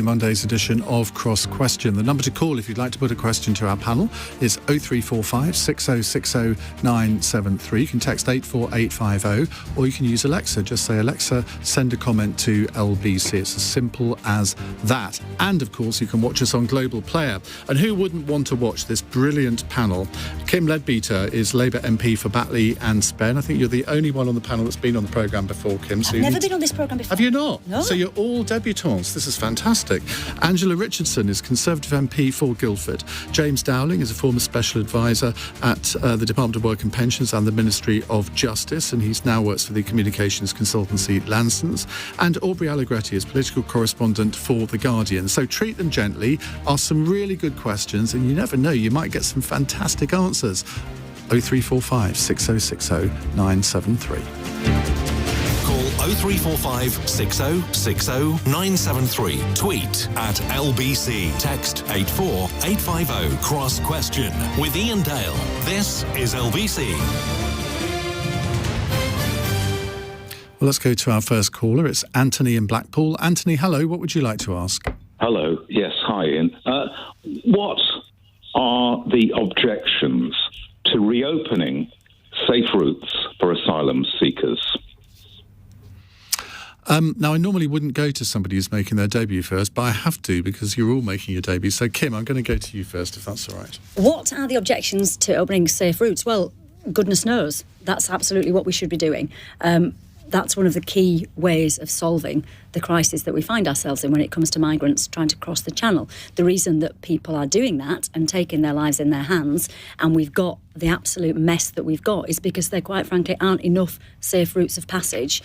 Monday's edition of Cross Question. The number to call if you'd like to put a question to our panel is 0345 6060 973. You can text 84850 or you can use Alexa. Just say, Alexa, send a comment to LBC. It's as simple as that. And of course, you can watch us on Global Player. And who wouldn't want to watch this brilliant panel? Kim Leadbeater is Labour MP for Batley and Spen. I think you're the only one on the panel that's been on the programme before, Kim. I've never been on this programme before. Have you not? No. So you're all debutantes. This is fantastic. Angela Richardson is Conservative MP for Guildford. James Dowling is a former special advisor at the Department of Work and Pensions and the Ministry of Justice, and he's now works for the communications consultancy Lansons. And Aubrey Allegretti is political correspondent for The Guardian. So treat them gently, ask some really good questions, and you never know, you might get some fantastic answers. 0345 6060 973. 0345 6060 973. Tweet at LBC. Text 84850. Cross Question with Iain Dale. This is LBC. Well, let's go to our first caller. It's Anthony in Blackpool. Anthony, hello. What would you like to ask? Hello. Yes, hi, Ian. What are the objections to reopening safe routes for asylum seekers? Now, I normally wouldn't go to somebody who's making their debut first, but I have to because you're all making your debut. So, Kim, I'm going to go to you first, if that's all right. What are the objections to opening safe routes? Well, goodness knows. That's absolutely what we should be doing. That's one of the key ways of solving the crisis that we find ourselves in when it comes to migrants trying to cross the channel. The reason that people are doing that and taking their lives in their hands, and we've got the absolute mess that we've got, is because there quite frankly aren't enough safe routes of passage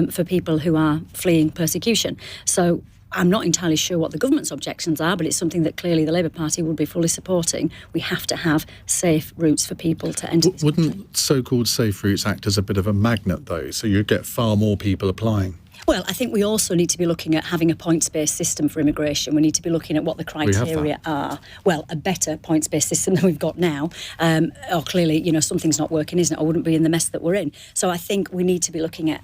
for people who are fleeing persecution. So I'm not entirely sure what the government's objections are, but it's something that clearly the Labour Party would be fully supporting. We have to have safe routes for people to enter this country. Wouldn't so-called safe routes act as a bit of a magnet, though, so you'd get far more people applying? Well, I think we also need to be looking at having a points-based system for immigration. We need to be looking at what the criteria are. Well, a better points-based system than we've got now. Or clearly, something's not working, isn't it? Or wouldn't be in the mess that we're in. So I think we need to be looking at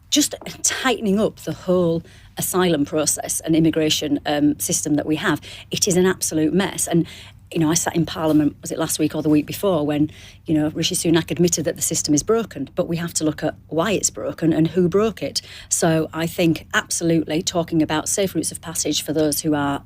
just tightening up the whole asylum process and immigration system that we have. It is an absolute mess. And I sat in Parliament, was it last week or the week before, when, Rishi Sunak admitted that the system is broken, but we have to look at why it's broken and who broke it. So I think absolutely talking about safe routes of passage for those who are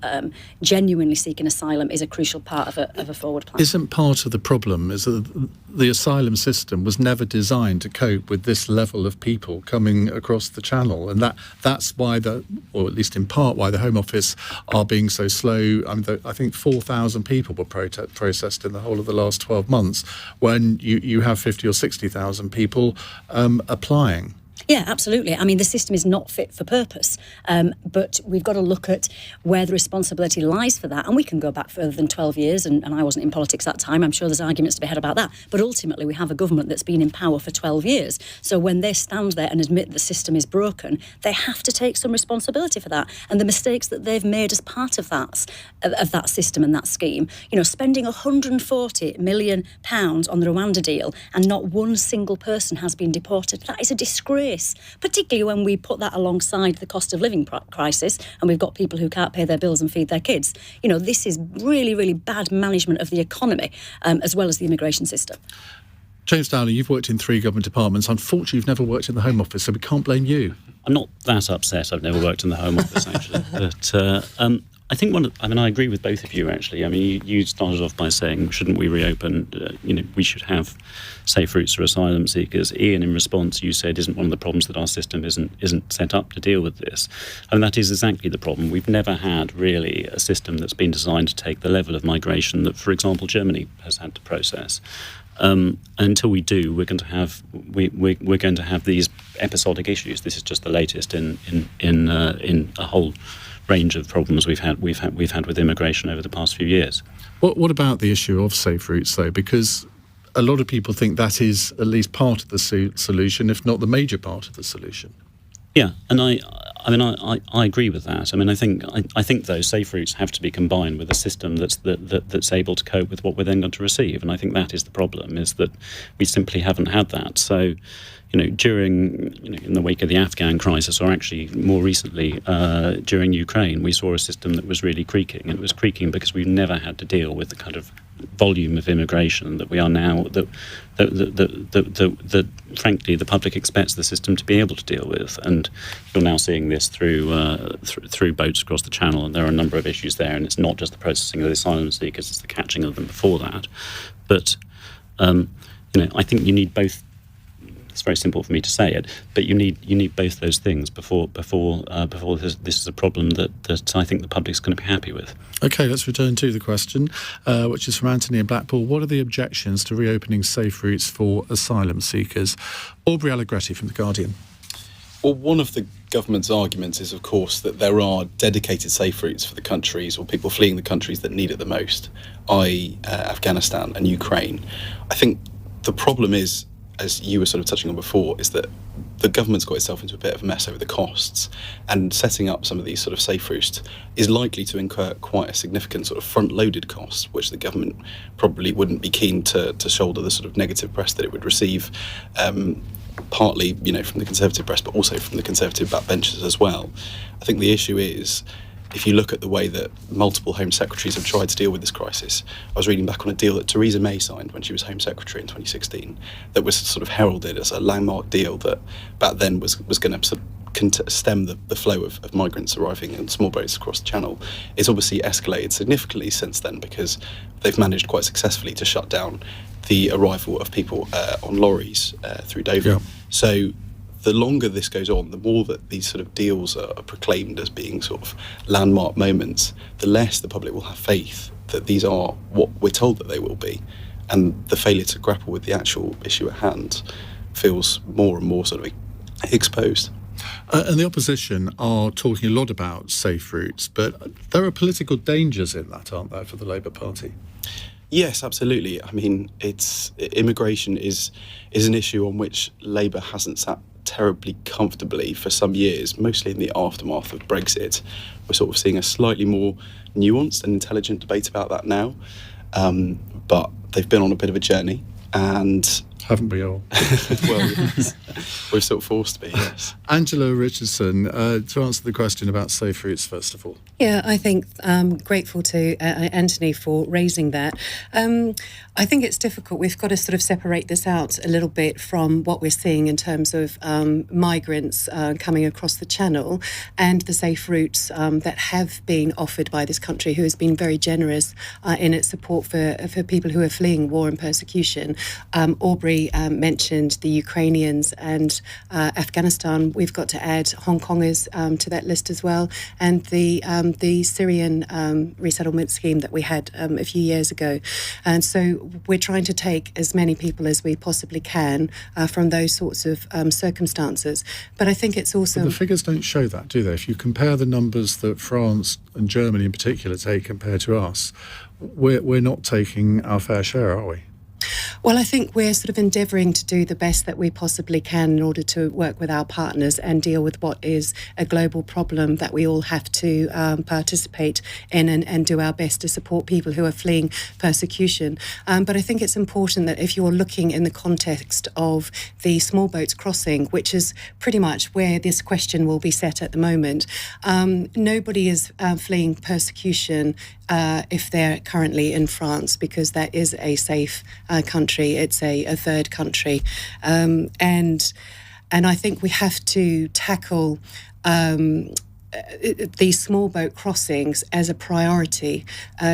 genuinely seeking asylum is a crucial part of a forward plan. Isn't part of the problem is that the asylum system was never designed to cope with this level of people coming across the channel, and that's why or at least in part why the Home Office are being so slow. I think 4,000 people were processed in the whole of the last 12 months when you have 50 or 60,000 people applying. Yeah, absolutely. The system is not fit for purpose, but we've got to look at where the responsibility lies for that. And we can go back further than 12 years, and I wasn't in politics at that time. I'm sure there's arguments to be had about that. But ultimately, we have a government that's been in power for 12 years. So when they stand there and admit the system is broken, they have to take some responsibility for that. And the mistakes that they've made as part of that system and that scheme, spending £140 million on the Rwanda deal and not one single person has been deported. That is a disgrace. Particularly when we put that alongside the cost of living crisis, and we've got people who can't pay their bills and feed their kids. This is really, really bad management of the economy, as well as the immigration system. James Dowling, you've worked in 3 government departments. Unfortunately, you've never worked in the Home Office, so we can't blame you. I'm not that upset. I've never worked in the Home Office, actually. But I think I agree with both of you, actually. You started off by saying, shouldn't we reopen? We should have safe routes for asylum seekers. Iain, in response, you said, isn't one of the problems that our system isn't set up to deal with this? And that is exactly the problem. We've never had, really, a system that's been designed to take the level of migration that, for example, Germany has had to process. And until we do, we're going to have these episodic issues. This is just the latest in a whole range of problems we've had with immigration over the past few years. What about the issue of safe routes, though? Because a lot of people think that is at least part of the solution, if not the major part of the solution. Yeah, and I agree with that. I mean, I think those safe routes have to be combined with a system that's able to cope with what we're then going to receive. And I think that is the problem, is that we simply haven't had that. So, during, in the wake of the Afghan crisis, or actually more recently during Ukraine, we saw a system that was really creaking. And it was creaking because we've never had to deal with the kind of volume of immigration that we are now, that frankly the public expects the system to be able to deal with. And you're now seeing this through boats across the Channel, and there are a number of issues there. And it's not just the processing of the asylum seekers; it's the catching of them before that. But I think you need both. It's very simple for me to say it, but you need both those things before this is a problem that I think the public's going to be happy with. Okay, let's return to the question, which is from Anthony in Blackpool. What are the objections to reopening safe routes for asylum seekers? Aubrey Allegretti from The Guardian. Well, one of the government's arguments is, of course, that there are dedicated safe routes for the countries or people fleeing the countries that need it the most, i.e. Afghanistan and Ukraine. I think the problem is, as you were sort of touching on before, is that the government's got itself into a bit of a mess over the costs, and setting up some of these sort of safe routes is likely to incur quite a significant sort of front-loaded cost, which the government probably wouldn't be keen to shoulder the sort of negative press that it would receive, partly, from the Conservative press, but also from the Conservative backbenchers as well. I think the issue is, if you look at the way that multiple Home Secretaries have tried to deal with this crisis, I was reading back on a deal that Theresa May signed when she was Home Secretary in 2016 that was sort of heralded as a landmark deal that back then was going to sort of stem the flow of migrants arriving in small boats across the Channel. It's obviously escalated significantly since then because they've managed quite successfully to shut down the arrival of people on lorries through Dover. Yeah. So the longer this goes on, the more that these sort of deals are proclaimed as being sort of landmark moments, the less the public will have faith that these are what we're told that they will be. And the failure to grapple with the actual issue at hand feels more and more sort of exposed. And the opposition are talking a lot about safe routes, but there are political dangers in that, aren't there, for the Labour Party? Yes, absolutely. I mean, immigration is an issue on which Labour hasn't sat terribly comfortably for some years, mostly in the aftermath of Brexit. We're sort of seeing a slightly more nuanced and intelligent debate about that now, but they've been on a bit of a journey, and haven't we all? Well, yes. We're sort of forced to be, yes. Angela Richardson, to answer the question about safe routes, first of all. Yeah, I think I'm grateful to Anthony for raising that. I think it's difficult. We've got to sort of separate this out a little bit from what we're seeing in terms of migrants coming across the Channel and the safe routes that have been offered by this country, who has been very generous in its support for people who are fleeing war and persecution. Aubrey mentioned the Ukrainians and Afghanistan. We've got to add Hong Kongers to that list as well, and the Syrian resettlement scheme that we had a few years ago. And so we're trying to take as many people as we possibly can from those sorts of circumstances. But I think it's also... But the figures don't show that, do they? If you compare the numbers that France and Germany in particular take compared to us, we're not taking our fair share, are we? Well, I think we're sort of endeavouring to do the best that we possibly can in order to work with our partners and deal with what is a global problem that we all have to participate in and do our best to support people who are fleeing persecution. But I think it's important that if you're looking in the context of the small boats crossing, which is pretty much where this question will be set at the moment, nobody is fleeing persecution if they're currently in France, because that is a safe country. It's a third country. And I think we have to tackle these small boat crossings as a priority,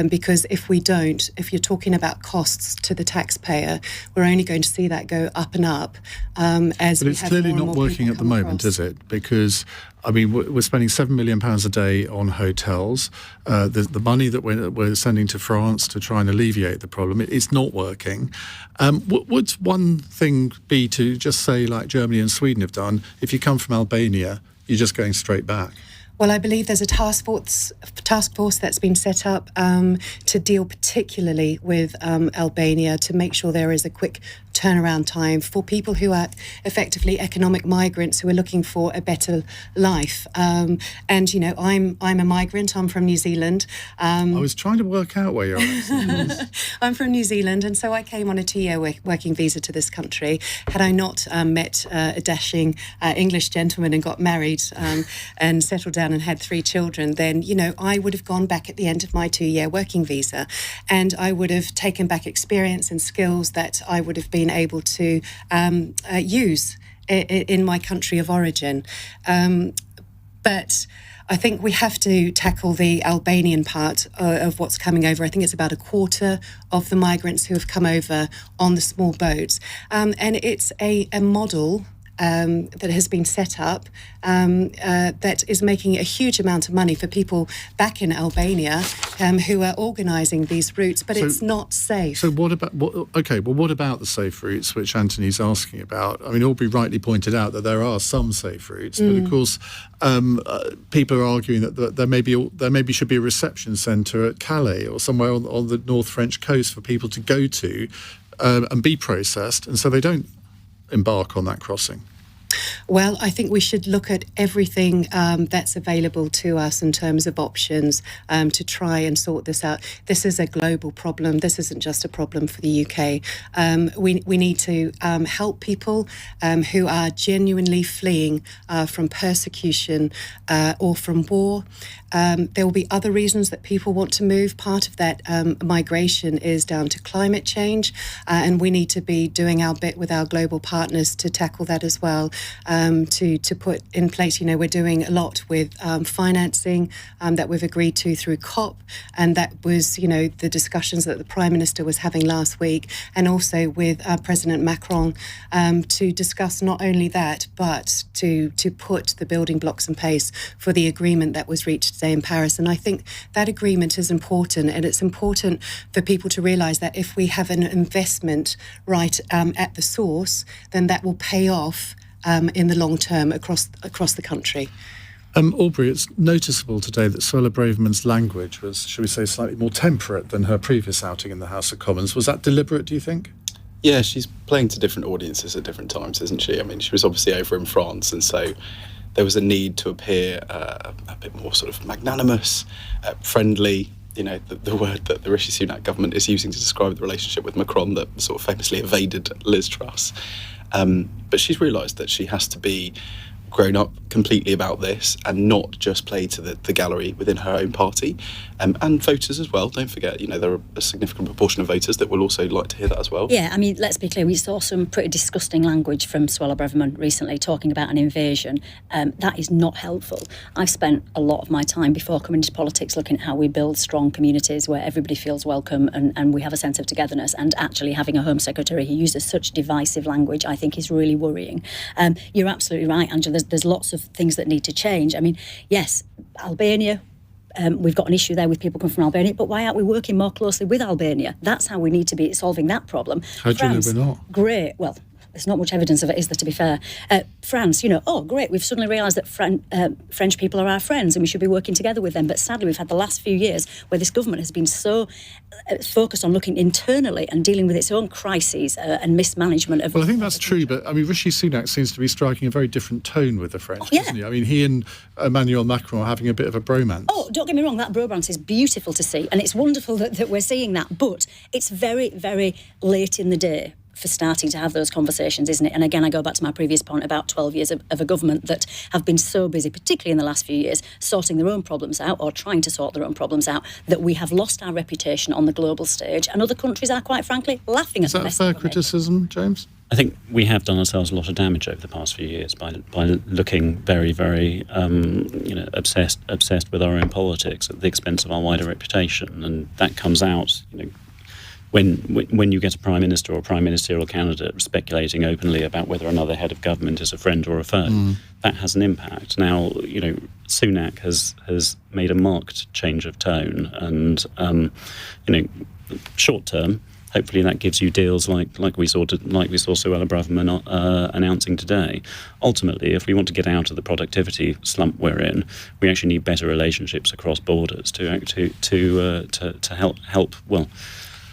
because if we don't, if you're talking about costs to the taxpayer, we're only going to see that go up and up as but we it's have clearly more and not more working people at the come moment, across. is it? Because, I mean, we're spending £7 million a day on hotels. The money that we're sending to France to try and alleviate the problem, it's not working. Would one thing be to just say, like Germany and Sweden have done, if you come from Albania, you're just going straight back? Well, I believe there's a task force that's been set up to deal particularly with Albania, to make sure there is a quick turnaround time for people who are effectively economic migrants who are looking for a better life. And I'm a migrant. I'm from New Zealand. I was trying to work out where you're at. I'm from New Zealand, and so I came on a 2-year working visa to this country. Had I not met a dashing English gentleman and got married and settled down and had 3 children, then, I would have gone back at the end of my 2-year working visa, and I would have taken back experience and skills that I would have been able to use in my country of origin. But I think we have to tackle the Albanian part of what's coming over. I think it's about a quarter of the migrants who have come over on the small boats. And it's a model that has been set up that is making a huge amount of money for people back in Albania who are organising these routes, but it's not safe. So what about the safe routes, which Anthony's asking about? I mean, Aubrey rightly pointed out that there are some safe routes, but of course people are arguing that there maybe should be a reception centre at Calais or somewhere on the North French coast for people to go to and be processed, and so they don't embark on that crossing. Well, I think we should look at everything that's available to us in terms of options to try and sort this out. This is a global problem. This isn't just a problem for the UK. We need to help people who are genuinely fleeing from persecution or from war. There will be other reasons that people want to move. Part of that migration is down to climate change, and we need to be doing our bit with our global partners to tackle that as well, to put in place. We're doing a lot with financing that we've agreed to through COP, and that was, the discussions that the Prime Minister was having last week, and also with President Macron to discuss not only that, but to put the building blocks in place for the agreement that was reached today in Paris. And I think that agreement is important, and it's important for people to realise that if we have an investment right at the source, then that will pay off in the long term across the country. Aubrey, it's noticeable today that Suella Braverman's language was, shall we say, slightly more temperate than her previous outing in the House of Commons. Was that deliberate, do you think? Yeah, she's playing to different audiences at different times, isn't she? I mean, she was obviously over in France, and so there was a need to appear a bit more sort of magnanimous, friendly, the word that the Rishi Sunak government is using to describe the relationship with Macron that sort of famously evaded Liz Truss. But she's realised that she has to be grown up completely about this and not just play to the gallery within her own party, and voters as well. Don't forget, there are a significant proportion of voters that will also like to hear that as well. Yeah, I mean, let's be clear, we saw some pretty disgusting language from Suella Braverman recently talking about an invasion. That is not helpful. I've spent a lot of my time before coming into politics looking at how we build strong communities where everybody feels welcome and we have a sense of togetherness, and actually having a Home Secretary who uses such divisive language, I think, is really worrying. You're absolutely right, Angela. There's lots of things that need to change. I mean, yes, Albania, we've got an issue there with people coming from Albania, but why aren't we working more closely with Albania? That's how we need to be solving that problem. How do you know we're not? Great. Well, there's not much evidence of it, is there, to be fair? France, great, we've suddenly realised that French people are our friends and we should be working together with them. But sadly, we've had the last few years where this government has been so focused on looking internally and dealing with its own crises and mismanagement of... Well, I think that's true, but I mean, Rishi Sunak seems to be striking a very different tone with the French, doesn't he? I mean, he and Emmanuel Macron are having a bit of a bromance. Oh, don't get me wrong, that bromance is beautiful to see, and it's wonderful that we're seeing that, but it's very, very late in the day for starting to have those conversations, isn't it? And again, I go back to my previous point about 12 years of a government that have been so busy, particularly in the last few years, sorting their own problems out or trying to sort their own problems out, that we have lost our reputation on the global stage, and other countries are, quite frankly, laughing at the mess. Is that a fair criticism, James? I think we have done ourselves a lot of damage over the past few years by looking very, very obsessed with our own politics at the expense of our wider reputation, and that comes out, when you get a Prime Minister or a Prime Ministerial candidate speculating openly about whether another head of government is a friend or a foe, that has an impact. Now, Sunak has made a marked change of tone, and short term, hopefully that gives you deals like we saw Suella Braverman announcing today. Ultimately, if we want to get out of the productivity slump we're in, we actually need better relationships across borders to help. Well,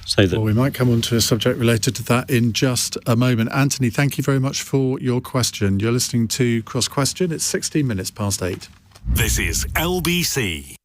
So that Well, we might come on to a subject related to that in just a moment. Anthony, thank you very much for your question. You're listening to Cross Question. It's 16 minutes past 8. This is LBC.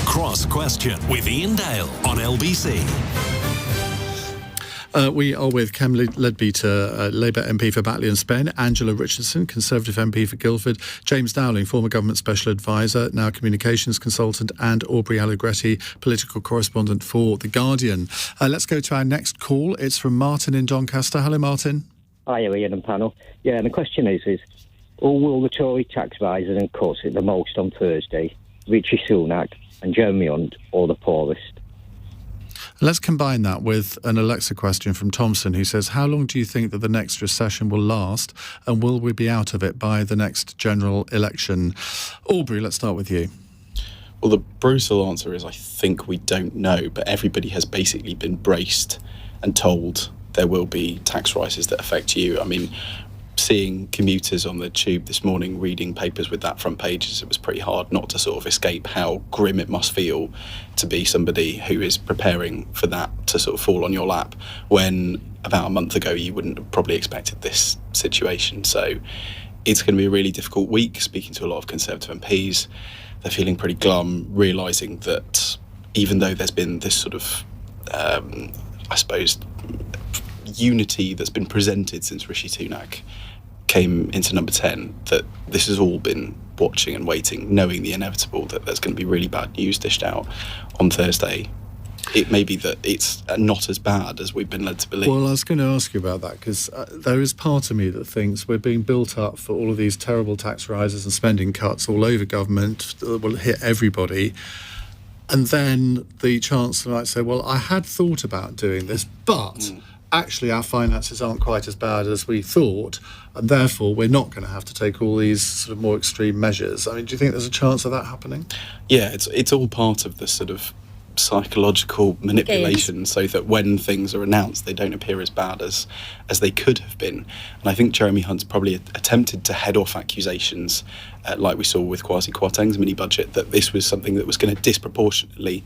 Cross Question with Iain Dale on LBC. We are with Cam Leadbeater, Labour MP for Batley and Spen, Angela Richardson, Conservative MP for Guildford, James Dowling, former Government Special Advisor, now Communications Consultant, and Aubrey Allegretti, Political Correspondent for The Guardian. Let's go to our next call. It's from Martin in Doncaster. Hello, Martin. Hi, Iain and panel. Yeah, and the question is who will the Tory tax risers and cuts it the most on Thursday? Richie Sunak and Jeremy Hunt, or the poorest? Let's combine that with an Alexa question from Thompson, who says, how long do you think that the next recession will last, and will we be out of it by the next general election? Aubrey, let's start with you. Well, the brutal answer is I think we don't know, but everybody has basically been braced and told there will be tax rises that affect you. I mean, seeing commuters on the tube this morning reading papers with that front pages, it was pretty hard not to sort of escape how grim it must feel to be somebody who is preparing for that to sort of fall on your lap, when about a month ago you wouldn't have probably expected this situation. So it's going to be a really difficult week. Speaking to a lot of Conservative MPs, they're feeling pretty glum, realising that even though there's been this sort of, I suppose, unity that's been presented since Rishi Sunak came into number 10 that this has all been watching and waiting, knowing the inevitable that there's going to be really bad news dished out on Thursday. It may be that it's not as bad as we've been led to believe. Well, I was going to ask you about that, because there is part of me that thinks we're being built up for all of these terrible tax rises and spending cuts all over government that will hit everybody. And then the Chancellor might say, well, I had thought about doing this, but actually our finances aren't quite as bad as we thought, and therefore we're not going to have to take all these sort of more extreme measures. I mean, do you think there's a chance of that happening? Yeah, it's all part of the sort of psychological manipulation, so that when things are announced, they don't appear as bad as they could have been. And I think Jeremy Hunt's probably attempted to head off accusations, like we saw with Kwasi Kwarteng's mini budget, that this was something that was going to disproportionately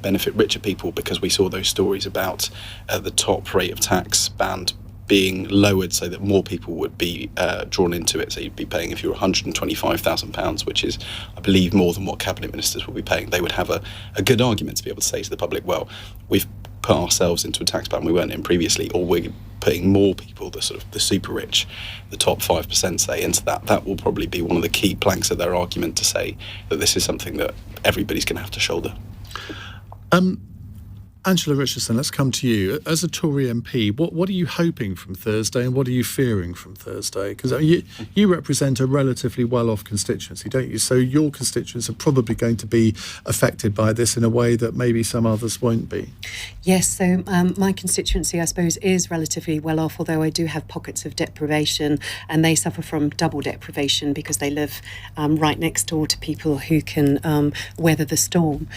benefit richer people, because we saw those stories about the top rate of tax band being lowered so that more people would be drawn into it. So you'd be paying, if you were £125,000, which is, I believe, more than what cabinet ministers will be paying, they would have a good argument to be able to say to the public, well, we've put ourselves into a tax band we weren't in previously, or we're putting more people, the sort of the super rich, the top 5%, say, into that. That will probably be one of the key planks of their argument, to say that this is something that everybody's going to have to shoulder. Angela Richardson, let's come to you. As a Tory MP, what are you hoping from Thursday, and what are you fearing from Thursday? Because you represent a relatively well-off constituency, don't you? So your constituents are probably going to be affected by this in a way that maybe some others won't be. Yes, so my constituency, I suppose, is relatively well-off, although I do have pockets of deprivation, and they suffer from double deprivation because they live right next door to people who can weather the storm.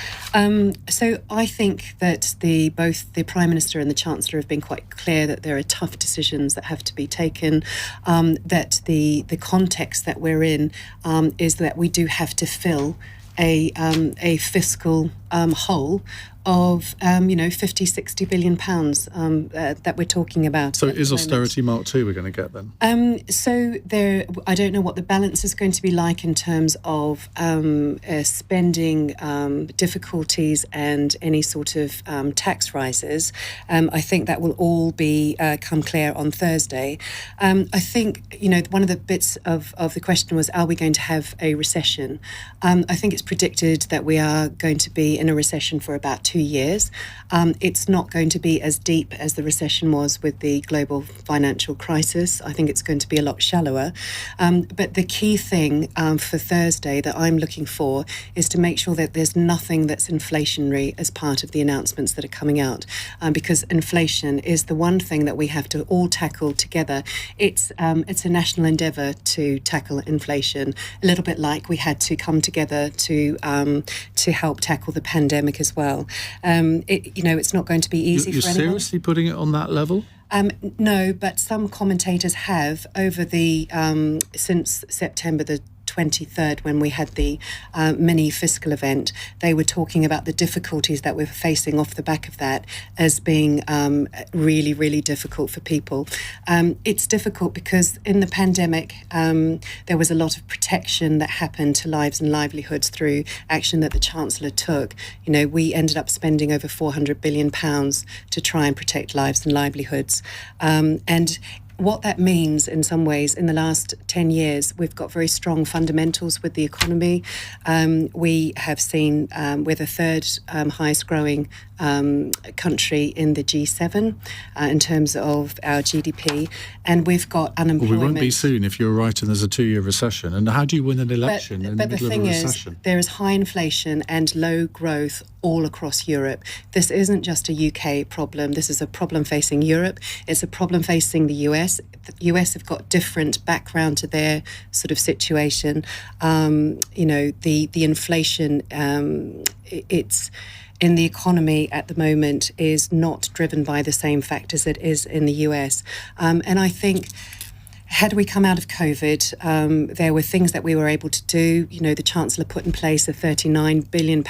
So I think that both the Prime Minister and the Chancellor have been quite clear that there are tough decisions that have to be taken, that the context that we're in is that we do have to fill a fiscal hole of 50-60 billion pounds that we're talking about. So it is austerity Mark 2 we're going to get then? So there, I don't know what the balance is going to be like in terms of spending difficulties and any sort of tax rises. I think that will all be come clear on Thursday. I think, one of the bits of the question was, are we going to have a recession? I think it's predicted that we are going to be in a recession for about 2 years. It's not going to be as deep as the recession was with the global financial crisis. I think it's going to be a lot shallower. But the key thing for Thursday that I'm looking for is to make sure that there's nothing that's inflationary as part of the announcements that are coming out, because inflation is the one thing that we have to all tackle together. It's a national endeavour to tackle inflation, a little bit like we had to come together to help tackle the pandemic as well. It's not going to be easy for anyone. You're seriously putting it on that level? No, but some commentators have over the since September the 23rd, when we had the mini fiscal event. They were talking about the difficulties that we're facing off the back of that as being really, really difficult for people. It's difficult because in the pandemic, there was a lot of protection that happened to lives and livelihoods through action that the Chancellor took. We ended up spending over £400 billion to try and protect lives and livelihoods. And what that means in some ways, in the last 10 years, we've got very strong fundamentals with the economy. We have seen we're the third highest growing country in the G7 in terms of our GDP, and we've got unemployment. Well, we won't be soon if you're right and there's a 2-year recession. And how do you win an election in the middle of a recession? But the thing is, there is high inflation and low growth all across Europe. This isn't just a UK problem. This is a problem facing Europe. It's a problem facing the US. The US have got different background to their sort of situation. The inflation, it's in the economy at the moment is not driven by the same factors it is in the US. And I think, had we come out of COVID, there were things that we were able to do. The Chancellor put in place a £39 billion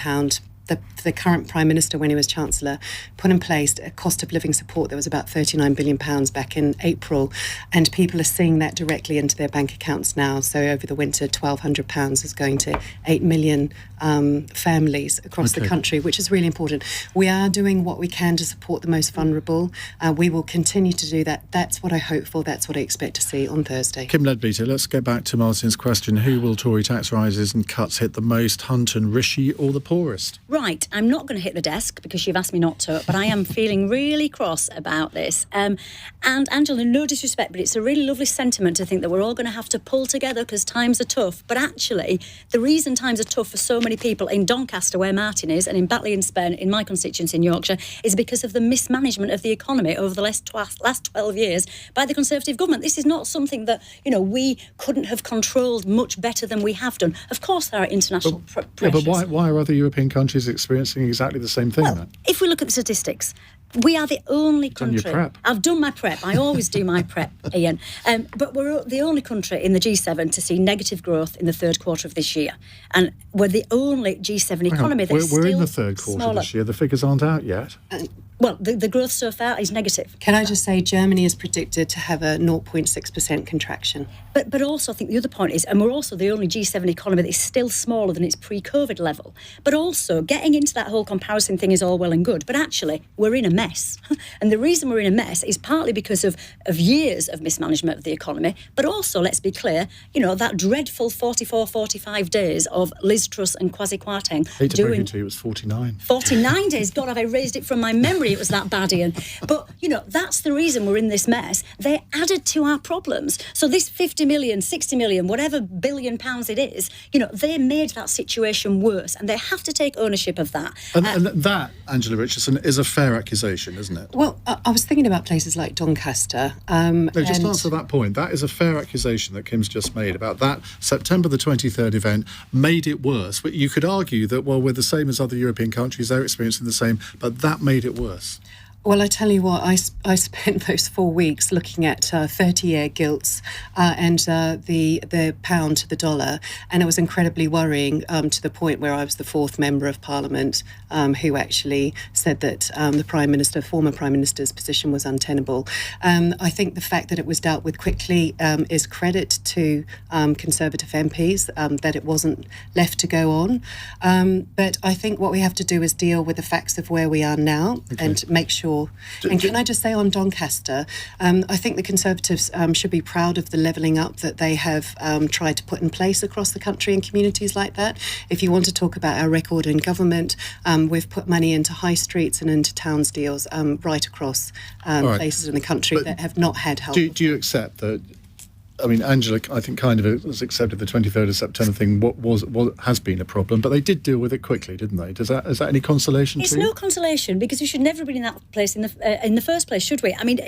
the current Prime Minister, when he was Chancellor, put in place a cost of living support that was about £39 billion back in April, and people are seeing that directly into their bank accounts now. So over the winter, £1,200 is going to 8 million families across the country, which is really important. We are doing what we can to support the most vulnerable. We will continue to do that. That's what I hope for. That's what I expect to see on Thursday. Kim Leadbeater, let's get back to Martin's question. Who will Tory tax rises and cuts hit the most, Hunt and Rishi, or the poorest? Right, I'm not going to hit the desk because you've asked me not to, but I am feeling really cross about this. And Angela, no disrespect, but it's a really lovely sentiment to think that we're all going to have to pull together because times are tough. But actually, the reason times are tough for so many people in Doncaster, where Martin is, and in Batley and Spen, in my constituency in Yorkshire, is because of the mismanagement of the economy over the last 12 years by the Conservative government. This is not something that, we couldn't have controlled much better than we have done. Of course, there are international pressures. But why are other European countries experiencing exactly the same thing? Well, if we look at the statistics, we are the only country. Done your prep. I've done my prep. I always do my prep, Iain. But we're the only country in the G7 to see negative growth in the third quarter of this year, and we're the only G7 economy that's we're still in the third quarter smaller. this year. The figures aren't out yet. Well, the growth so far is negative. Can I just say Germany is predicted to have a 0.6% contraction? But also I think the other point is, and we're also the only G7 economy that is still smaller than its pre-COVID level. But also getting into that whole comparison thing is all well and good, but actually we're in a mess. And the reason we're in a mess is partly because of years of mismanagement of the economy, but also, let's be clear, that dreadful 44, 45 days of Liz Truss and Kwasi Kwarteng. I hate to break it to you, it was 49. 49 days. God, have I raised it from my memory. It was that bad, Iain. But, that's the reason we're in this mess. They added to our problems. So this 50 million, 60 million, whatever billion pounds it is, they made that situation worse, and they have to take ownership of that. And that, Angela Richardson, is a fair accusation, isn't it? Well, I was thinking about places like Doncaster. No, just answer that point. That is a fair accusation that Kim's just made about that September the 23rd event made it worse. But you could argue that, well, we're the same as other European countries, they're experiencing the same, but that made it worse. Well, I tell you what, I spent those 4 weeks looking at 30-year gilts and the pound to the dollar, and it was incredibly worrying to the point where I was the fourth member of Parliament who actually said that the former Prime Minister's position was untenable. I think the fact that it was dealt with quickly is credit to Conservative MPs, that it wasn't left to go on. But I think what we have to do is deal with the facts of where we are now and make sure. And can I just say on Doncaster, I think the Conservatives should be proud of the levelling up that they have tried to put in place across the country in communities like that. If you want to talk about our record in government, we've put money into high streets and into towns deals right across places in the country that have not had help. Do you accept that? I mean, Angela, I think kind of has accepted the 23rd of September thing. What has been a problem, but they did deal with it quickly, didn't they? Is that any consolation to you? It's no consolation, because we should never have been in that place in the first place, should we? I mean,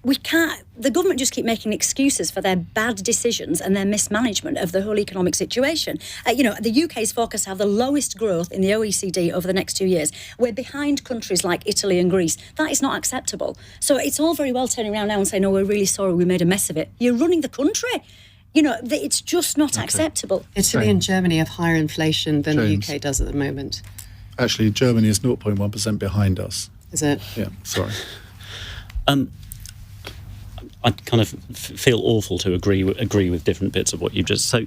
we can't. The government just keep making excuses for their bad decisions and their mismanagement of the whole economic situation. The UK is forecast to have the lowest growth in the OECD over the next 2 years. We're behind countries like Italy and Greece. That is not acceptable. So it's all very well turning around now and saying, "No, we're really sorry, we made a mess of it." You're running the country. It's just not acceptable. Italy and Germany have higher inflation than the UK does at the moment. Actually, Germany is 0.1% behind us. Is it? Yeah, sorry. I kind of feel awful to agree with different bits of what you just. So,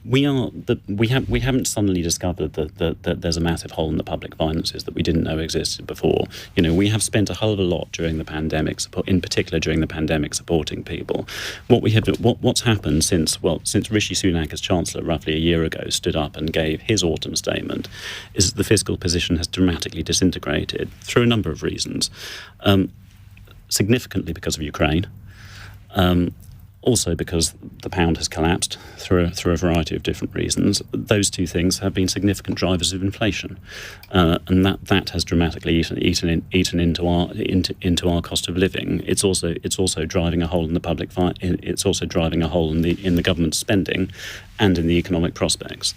we haven't suddenly discovered that there's a massive hole in the public finances that we didn't know existed before. We have spent a hell of a lot during the pandemic, in particular during the pandemic, supporting people. What's happened since Rishi Sunak as Chancellor roughly a year ago stood up and gave his autumn statement is that the fiscal position has dramatically disintegrated through a number of reasons. Significantly because of Ukraine. Also because the pound has collapsed through a variety of different reasons. Those two things have been significant drivers of inflation, and that has dramatically eaten into our cost of living. It's also driving a hole in the public. It's also driving a hole in the government spending, and in the economic prospects.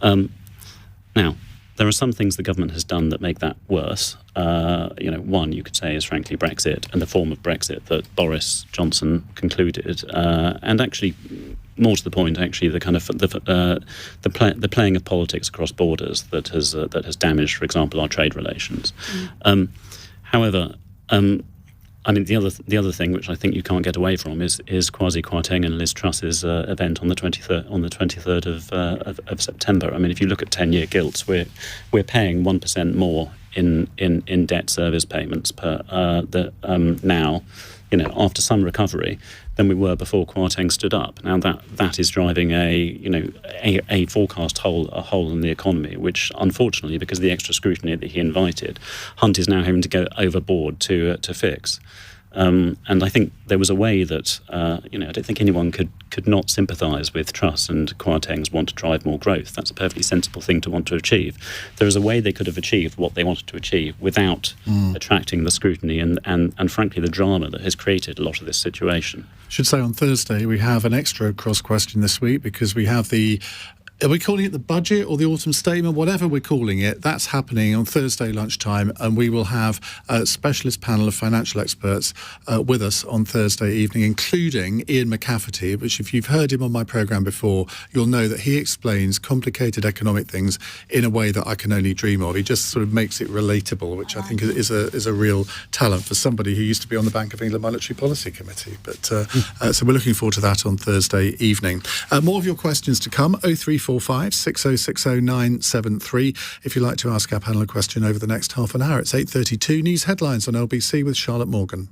Now, there are some things the government has done that make that worse. One you could say is frankly Brexit and the form of Brexit that Boris Johnson concluded, and actually more to the point, actually, the kind of the playing of politics across borders that has damaged, for example, our trade relations. However, I mean, the other thing which I think you can't get away from is Kwasi Kwarteng and Liz Truss's event on the 23rd of September. I mean, if you look at 10-year gilts, we're paying 1% more in debt service payments now, after some recovery, than we were before Kwarteng stood up. Now that is driving a forecast hole in the economy, which unfortunately, because of the extra scrutiny that he invited, Hunt is now having to go overboard to fix. And I think there was a way that I don't think anyone could not sympathise with Truss and Kwarteng's want to drive more growth. That's a perfectly sensible thing to want to achieve. There is a way they could have achieved what they wanted to achieve without attracting the scrutiny and frankly the drama that has created a lot of this situation. Should say on Thursday we have an extra cross question this week because we have are we calling it the budget or the autumn statement? Whatever we're calling it, that's happening on Thursday lunchtime, and we will have a specialist panel of financial experts with us on Thursday evening, including Ian McCafferty, which if you've heard him on my programme before, you'll know that he explains complicated economic things in a way that I can only dream of. He just sort of makes it relatable, which I think is a real talent for somebody who used to be on the Bank of England Monetary Policy Committee. But so we're looking forward to that on Thursday evening. More of your questions to come, 0345 6060 973 if you'd like to ask our panel a question over the next half an hour. It's 8:32. News headlines on LBC with Charlotte Morgan.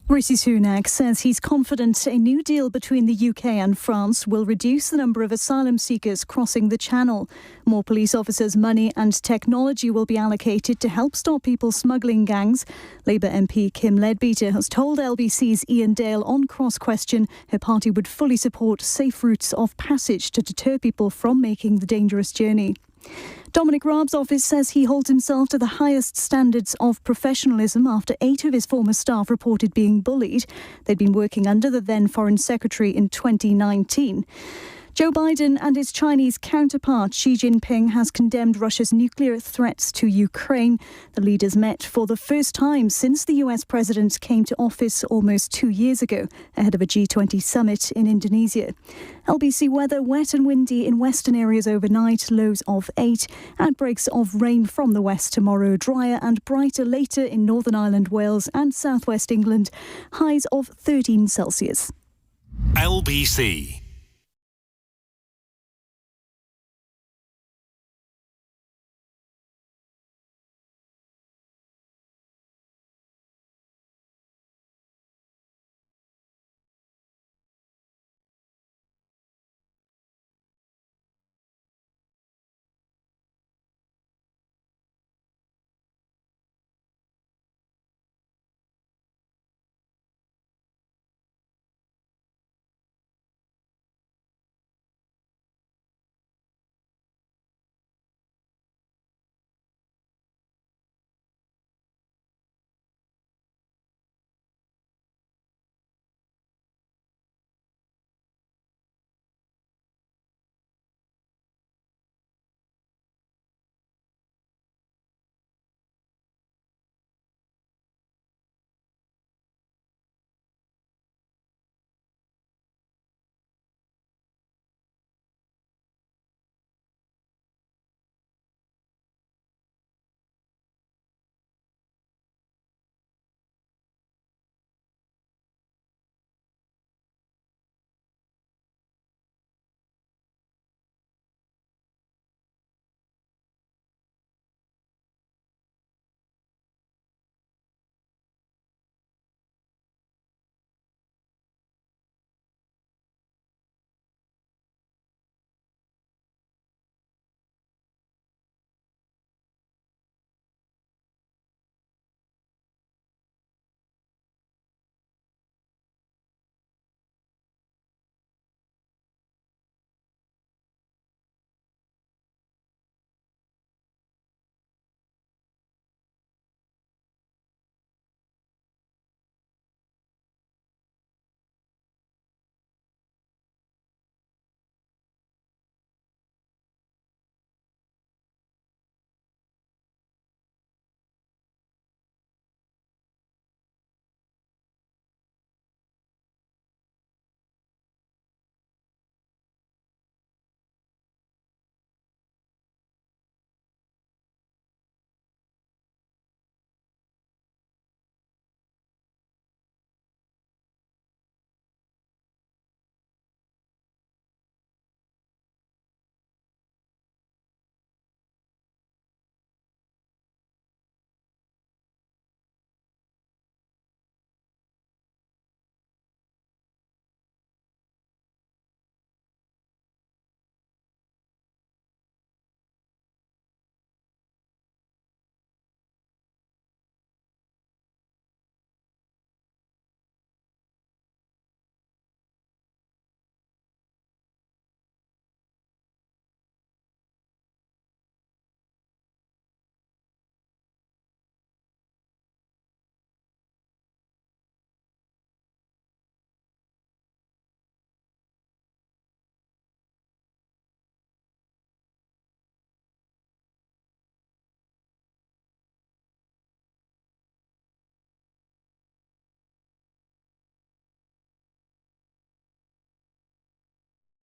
Rishi Sunak says he's confident a new deal between the UK and France will reduce the number of asylum seekers crossing the Channel. More police officers, money and technology will be allocated to help stop people smuggling gangs. Labour MP Kim Leadbeater has told LBC's Iain Dale on Cross Question her party would fully support safe routes of passage to deter people from making the dangerous journey. Dominic Raab's office says he holds himself to the highest standards of professionalism after 8 of his former staff reported being bullied. They'd been working under the then Foreign Secretary in 2019. Joe Biden and his Chinese counterpart Xi Jinping has condemned Russia's nuclear threats to Ukraine. The leaders met for the first time since the US president came to office almost 2 years ago, ahead of a G20 summit in Indonesia. LBC weather, wet and windy in western areas overnight, lows of 8. Outbreaks of rain from the west tomorrow, drier and brighter later in Northern Ireland, Wales and southwest England, highs of 13 Celsius. LBC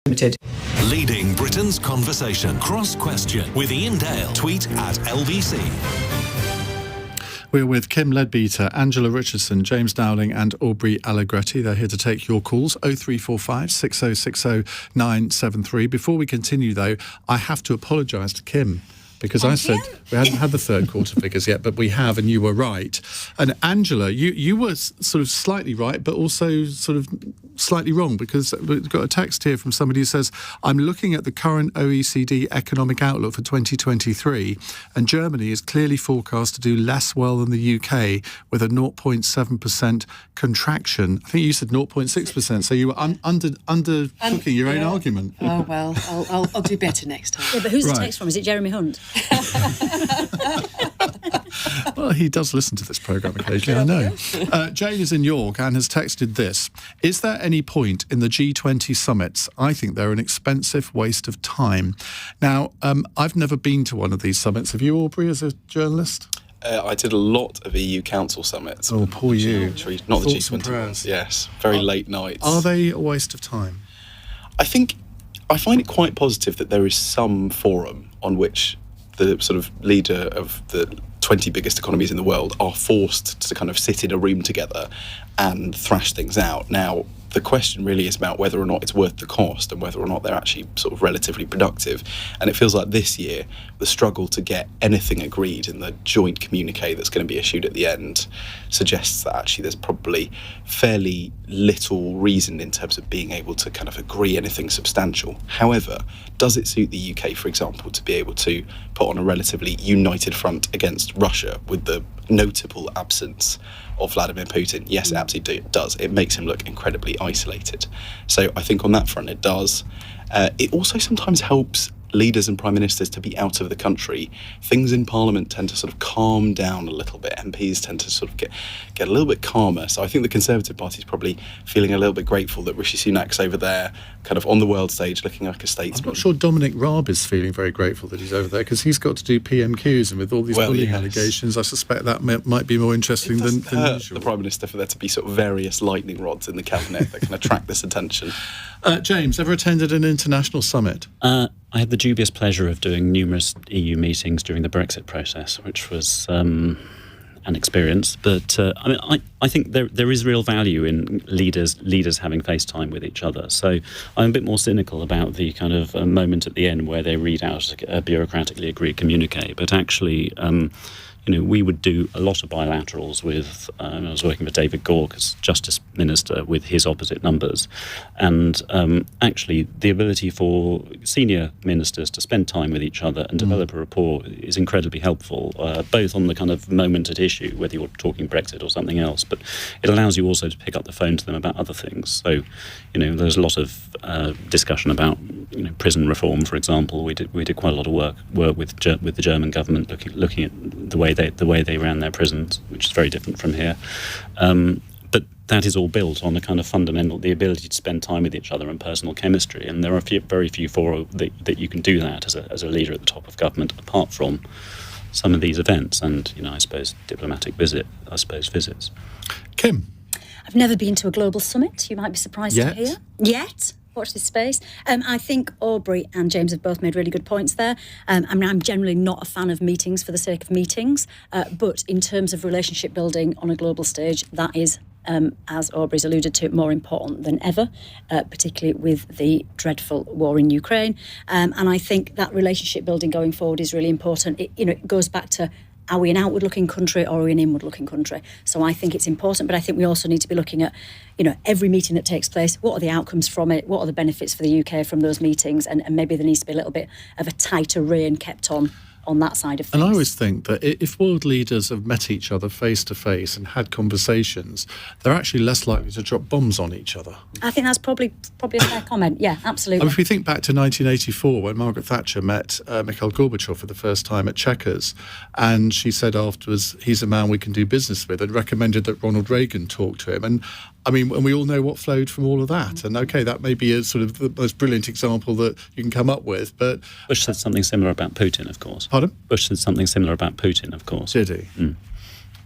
Limited. Leading Britain's conversation. Cross Question with Iain Dale. Tweet at LBC. We're with Kim Leadbeater, Angela Richardson, James Dowling and Aubrey Allegretti. They're here to take your calls, 0345 6060 973. Before we continue, though, I have to apologise to Kim, because I said we hadn't had the third quarter figures yet, but we have, and you were right. And Angela, you were sort of slightly right, but also sort of slightly wrong, because we've got a text here from somebody who says, I'm looking at the current OECD economic outlook for 2023, and Germany is clearly forecast to do less well than the UK, with a 0.7% contraction. I think you said 0.6%, so you were undercooking your own argument. Oh, well, I'll do better next time. Yeah, but who's the text from? Is it Jeremy Hunt? Well, he does listen to this programme occasionally, I know. Jane is in York and has texted this. Is there any point in the G20 summits? I think they're an expensive waste of time. Now, I've never been to one of these summits. Have you, Aubrey, as a journalist? I did a lot of EU Council summits. Oh, poor you. Not the G20 ones, yes. Very late nights. Are they a waste of time? I find it quite positive that there is some forum on which the sort of leader of the 20 biggest economies in the world are forced to kind of sit in a room together and thrash things out. Now, the question really is about whether or not it's worth the cost and whether or not they're actually sort of relatively productive. And it feels like this year, the struggle to get anything agreed in the joint communique that's going to be issued at the end suggests that actually there's probably fairly little reason in terms of being able to kind of agree anything substantial. However, does it suit the UK, for example, to be able to put on a relatively united front against Russia with the notable absence of Vladimir Putin? Yes, it absolutely does. It makes him look incredibly isolated. So I think on that front it does. It also sometimes helps leaders and prime ministers to be out of the country. Things in Parliament tend to sort of calm down a little bit. MPs tend to sort of get a little bit calmer. So I think the Conservative Party is probably feeling a little bit grateful that Rishi Sunak's over there, kind of on the world stage, looking like a statesman. I'm not sure Dominic Raab is feeling very grateful that he's over there, because he's got to do PMQs, and with all these bullying allegations, I suspect that might be more interesting than usual. The Prime Minister for there to be sort of various lightning rods in the cabinet that can attract this attention. James, ever attended an international summit? I had the dubious pleasure of doing numerous EU meetings during the Brexit process, which was an experience. But I think there is real value in leaders having FaceTime with each other. So I'm a bit more cynical about the kind of moment at the end where they read out a bureaucratically agreed communique. But actually, we would do a lot of bilaterals with, I was working with David Gauke as Justice Minister with his opposite numbers. And actually, the ability for senior ministers to spend time with each other and develop a rapport is incredibly helpful, both on the kind of moment at issue, whether you're talking Brexit or something else, but it allows you also to pick up the phone to them about other things. So, there's a lot of discussion about, prison reform, for example. We did quite a lot of work with the German government looking at the way they ran their prisons, which is very different from here. But that is all built on a kind of fundamental, the ability to spend time with each other and personal chemistry. And there are very few fora that you can do that as a leader at the top of government, apart from some of these events and, I suppose, diplomatic visits. Kim? I've never been to a global summit. You might be surprised to hear. Yet? Watch this space. I think Aubrey and James have both made really good points there. I'm generally not a fan of meetings for the sake of meetings, but in terms of relationship building on a global stage, that is, as Aubrey's alluded to, more important than ever, particularly with the dreadful war in Ukraine. And I think that relationship building going forward is really important. It goes back to, are we an outward-looking country or are we an inward-looking country? So I think it's important, but I think we also need to be looking at, every meeting that takes place, what are the outcomes from it, what are the benefits for the UK from those meetings, and maybe there needs to be a little bit of a tighter rein kept on that side of things. And I always think that if world leaders have met each other face to face and had conversations, they're actually less likely to drop bombs on each other. I think that's probably a fair comment. Yeah, absolutely. If we think back to 1984, when Margaret Thatcher met Mikhail Gorbachev for the first time at Chequers, and she said afterwards, he's a man we can do business with, and recommended that Ronald Reagan talk to him. And we all know what flowed from all of that. And okay, that may be a sort of the most brilliant example that you can come up with, but Bush said something similar about Putin, of course. Pardon? Bush said something similar about Putin, of course. Did he?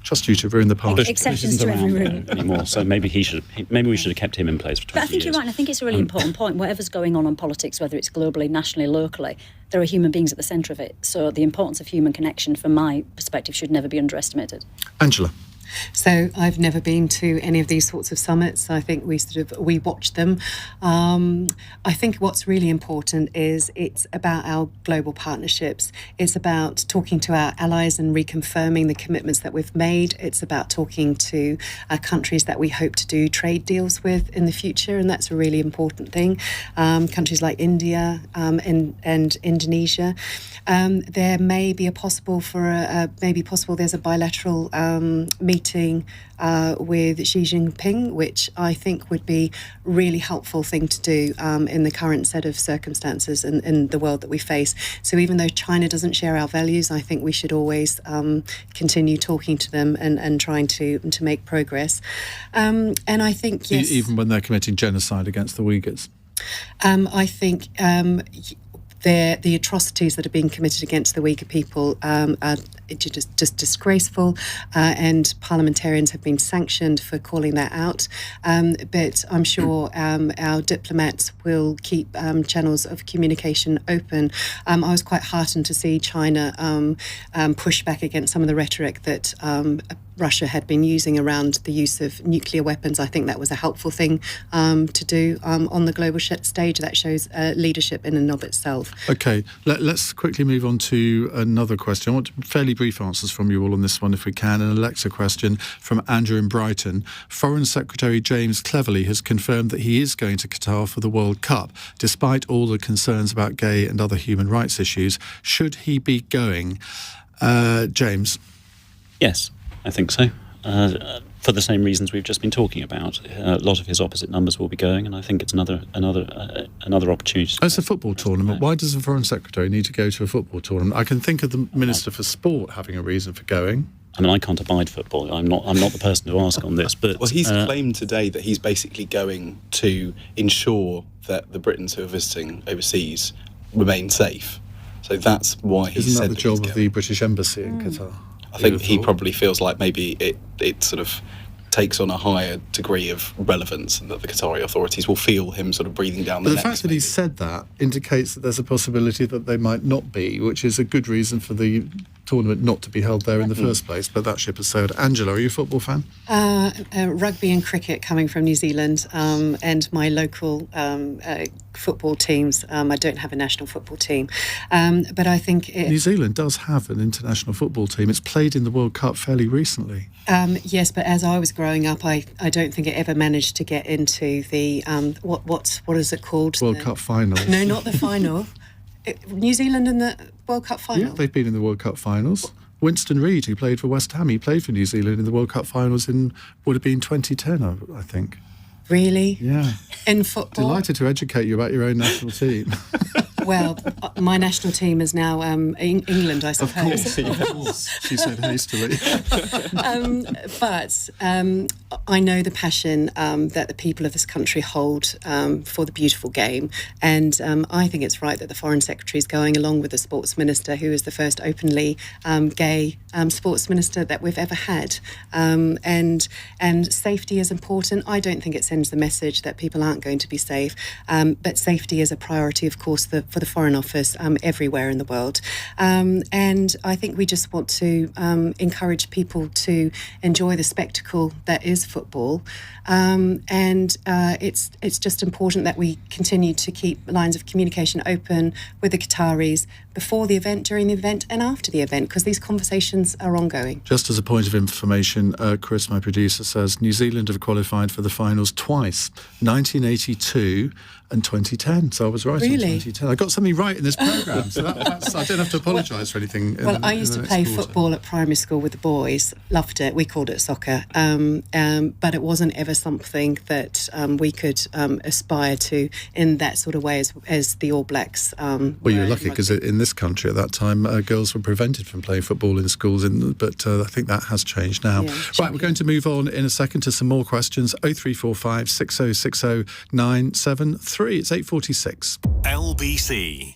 trust you to ruin the party. Exceptions to every rule anymore. So maybe we should have kept him in place for 20 years. But I think you're right, and I think it's a really important point. Whatever's going on politics, whether it's globally, nationally, locally, there are human beings at the centre of it. So the importance of human connection, from my perspective, should never be underestimated. Angela. So I've never been to any of these sorts of summits. I think we watch them. I think what's really important is it's about our global partnerships. It's about talking to our allies and reconfirming the commitments that we've made. It's about talking to countries that we hope to do trade deals with in the future, and that's a really important thing. Countries like India and Indonesia. There may be there's a bilateral meeting with Xi Jinping, which I think would be a really helpful thing to do in the current set of circumstances in the world that we face. So even though China doesn't share our values, I think we should always continue talking to them and trying to make progress. And I think, yes... Even when they're committing genocide against the Uyghurs? I think... the atrocities that are being committed against the Uyghur people are just disgraceful, and parliamentarians have been sanctioned for calling that out. But I'm sure our diplomats will keep channels of communication open. I was quite heartened to see China push back against some of the rhetoric that Russia had been using around the use of nuclear weapons. I think that was a helpful thing to do on the global stage. That shows leadership in and of itself. OK, let's quickly move on to another question. I want fairly brief answers from you all on this one, if we can. An Alexa question from Andrew in Brighton. Foreign Secretary James Cleverly has confirmed that he is going to Qatar for the World Cup, despite all the concerns about gay and other human rights issues. Should he be going? James? Yes, I think so. For the same reasons we've just been talking about. A lot of his opposite numbers will be going, and I think it's another opportunity. It's a football tournament. Why does the Foreign Secretary need to go to a football tournament? I can think of the Minister for Sport having a reason for going. I mean, I can't abide football. I'm not the person to ask on this. But well, he's claimed today that he's basically going to ensure that the Britons who are visiting overseas remain safe. So that's why he said that. Isn't that the job of the British Embassy in Qatar? I think he probably feels like maybe it sort of takes on a higher degree of relevance, and that the Qatari authorities will feel him sort of breathing down the neck. But the fact that he said that indicates that there's a possibility that they might not be, which is a good reason for the tournament not to be held there in the first place. But that ship has sailed. Angela, are you a football fan? Rugby and cricket, coming from New Zealand, and my local football teams. I don't have a national football team, but I think... New Zealand does have an international football team. It's played in the World Cup fairly recently. Yes, but as I was growing up, I don't think it ever managed to get into the... what is it called? World Cup final. No, not the final. New Zealand in the World Cup final? Yeah, they've been in the World Cup finals. Winston Reid, who played for West Ham, he played for New Zealand in the World Cup finals would have been 2010, I think. Really? Yeah. In football? Delighted to educate you about your own national team. Well, my national team is now England, I suppose. Of course, she said hastily. But I know the passion that the people of this country hold for the beautiful game, and I think it's right that the Foreign Secretary is going, along with the Sports Minister, who is the first openly gay Sports Minister that we've ever had. And safety is important. I don't think it sends the message that people aren't going to be safe, but safety is a priority, of course, for the Foreign Office everywhere in the world. And I think we just want to encourage people to enjoy the spectacle that is football. And it's just important that we continue to keep lines of communication open with the Qataris before the event, during the event, and after the event, because these conversations are ongoing. Just as a point of information, Chris, my producer, says New Zealand have qualified for the finals twice, 1982 and 2010. So I was right. Really? In 2010. I got something right in this programme, so that's, I don't have to apologise for anything. I used to play football at primary school with the boys. Loved it. We called it soccer. But it wasn't ever something that we could aspire to in that sort of way as the All Blacks. Well, you were lucky because in this country at that time, girls were prevented from playing football in schools, but I think that has changed now. Yeah, right, we're going to move on in a second to some more questions. 0345 6060 973. It's 8:46. LBC.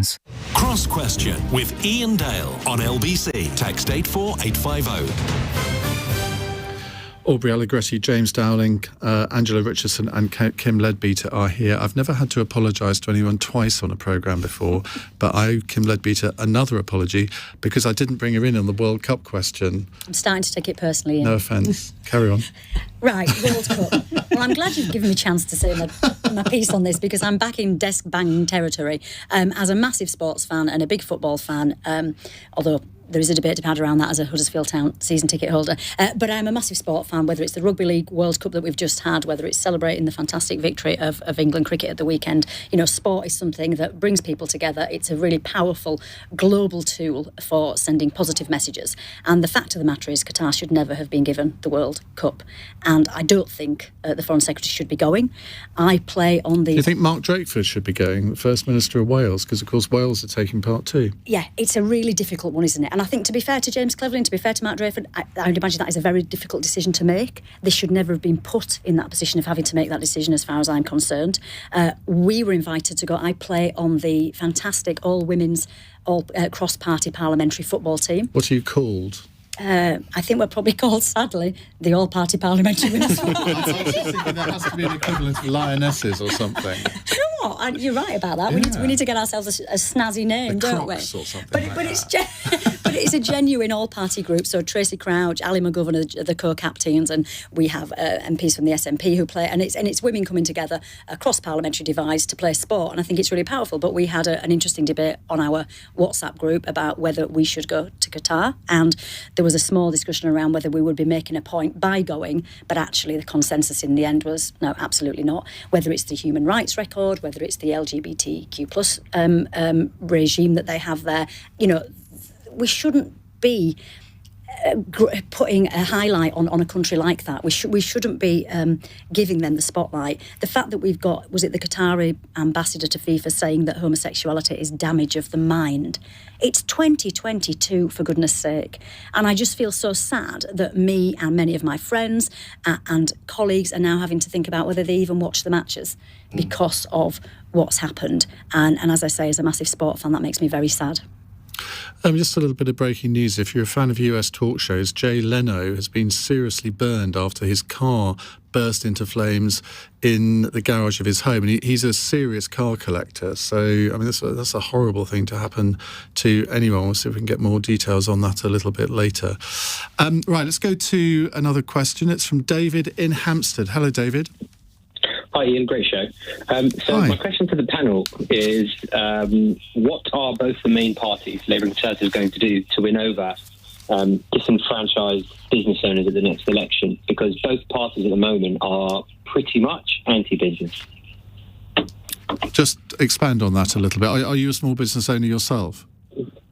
questions. Cross Question with Iain Dale on LBC. Text 84850. Aubrey, Allegretti, James Dowling, Angela Richardson and Kim Leadbeater are here. I've never had to apologise to anyone twice on a programme before, but I owe Kim Leadbeater another apology because I didn't bring her in on the World Cup question. I'm starting to take it personally, Ian. No offence. Carry on. Right, World Cup. Well, I'm glad you've given me a chance to say my piece on this because I'm back in desk-banging territory. As a massive sports fan and a big football fan, although there is a debate to be had around that as a Huddersfield Town season ticket holder. But I'm a massive sport fan, whether it's the Rugby League World Cup that we've just had, whether it's celebrating the fantastic victory of England cricket at the weekend. You know, sport is something that brings people together. It's a really powerful global tool for sending positive messages. And the fact of the matter is Qatar should never have been given the World Cup. And I don't think the Foreign Secretary should be going. I play on the... Do you think Mark Drakeford should be going, the First Minister of Wales? Because, of course, Wales are taking part too. Yeah, it's a really difficult one, isn't it? And I think, to be fair to James Cleverly, to be fair to Mark Drakeford, I would imagine that is a very difficult decision to make. They should never have been put in that position of having to make that decision as far as I'm concerned. We were invited to go. I play on the fantastic all-women's, cross-party parliamentary football team. What are you called? I think we're probably called, sadly, the all-party parliamentary women's football team. There has to be an equivalent of lionesses or something. You know what? You're right about that. Yeah. We need to get ourselves a snazzy name, don't we? Or something But it's a genuine all-party group. So Tracy Crouch, Ali McGovern are the co-captains, and we have MPs from the SNP who play. And it's women coming together, a cross-parliamentary device to play sport. And I think it's really powerful. But we had an interesting debate on our WhatsApp group about whether we should go to Qatar. And there was a small discussion around whether we would be making a point by going, but actually the consensus in the end was no, absolutely not. Whether it's the human rights record, whether it's the LGBTQ plus regime that they have there, you know, we shouldn't be putting a highlight on a country like that. We shouldn't be giving them the spotlight. The fact that we've got, was it the Qatari ambassador to FIFA saying that homosexuality is damage of the mind? It's 2022, for goodness sake. And I just feel so sad that me and many of my friends and colleagues are now having to think about whether they even watch the matches because of what's happened. And as I say, as a massive sport fan, that makes me very sad. Just a little bit of breaking news. If you're a fan of US talk shows, Jay Leno has been seriously burned after his car burst into flames in the garage of his home. And he's a serious car collector. So, I mean, that's a horrible thing to happen to anyone. We'll see if we can get more details on that a little bit later. Right, let's go to another question. It's from David in Hampstead. Hello, David. Hi, Ian. Great show. Hi. My question to the panel is, what are both the main parties, Labour and Conservative, going to do to win over disenfranchised business owners at the next election? Because both parties at the moment are pretty much anti-business. Just expand on that a little bit. Are you a small business owner yourself?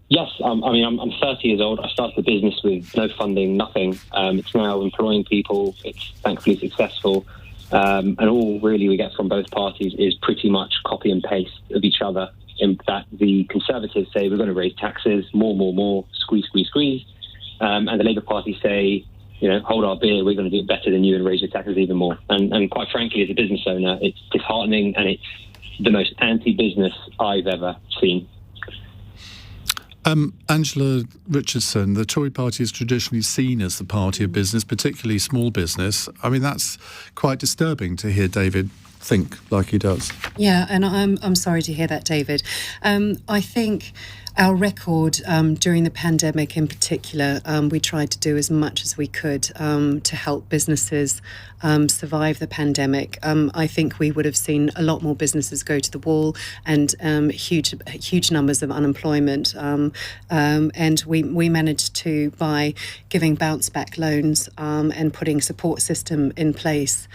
Yes, I'm 30 years old. I started the business with no funding, nothing. It's now employing people. It's thankfully successful. And all really we get from both parties is pretty much copy and paste of each other, in that the Conservatives say we're going to raise taxes, more, squeeze. And the Labour Party say, you know, hold our beer, we're going to do it better than you and raise your taxes even more. And quite frankly, as a business owner, it's disheartening and it's the most anti-business I've ever seen. Angela Richardson, the Tory party is traditionally seen as the party of business, particularly small business. I mean, that's quite disturbing to hear David think like he does. Yeah, and I'm sorry to hear that, David. I think our record during the pandemic in particular, we tried to do as much as we could to help businesses survive the pandemic. I think we would have seen a lot more businesses go to the wall and huge numbers of unemployment. And we managed to, by giving bounce back loans and putting support system in place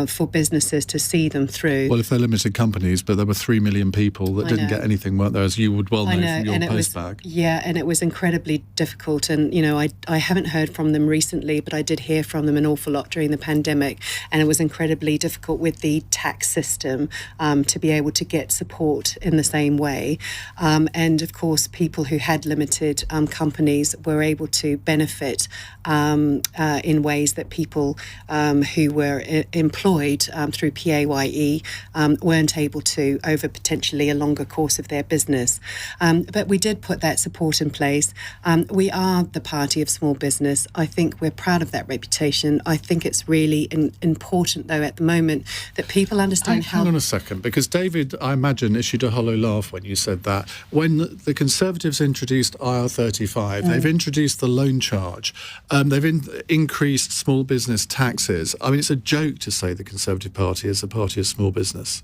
for businesses to see them through. Well, if they're limited companies, but there were 3 million people that didn't get anything, weren't there, as you would well know from your postbag. Yeah, and it was incredibly difficult. And, you know, I haven't heard from them recently, but I did hear from them an awful lot during the pandemic. And it was incredibly difficult with the tax system to be able to get support in the same way. And, of course, people who had limited companies were able to benefit in ways that people who were employed through PAYE weren't able to over potentially a longer course of their business. But we did put that support in place. We are the party of small business. I think we're proud of that reputation. I think it's really important, though, at the moment that people understand Hang on a second, because David, I imagine, issued a hollow laugh when you said that. When the Conservatives introduced IR35, they've introduced the loan charge. They've increased small business taxes. I mean, it's a joke to say the Conservative Party is a party of small business.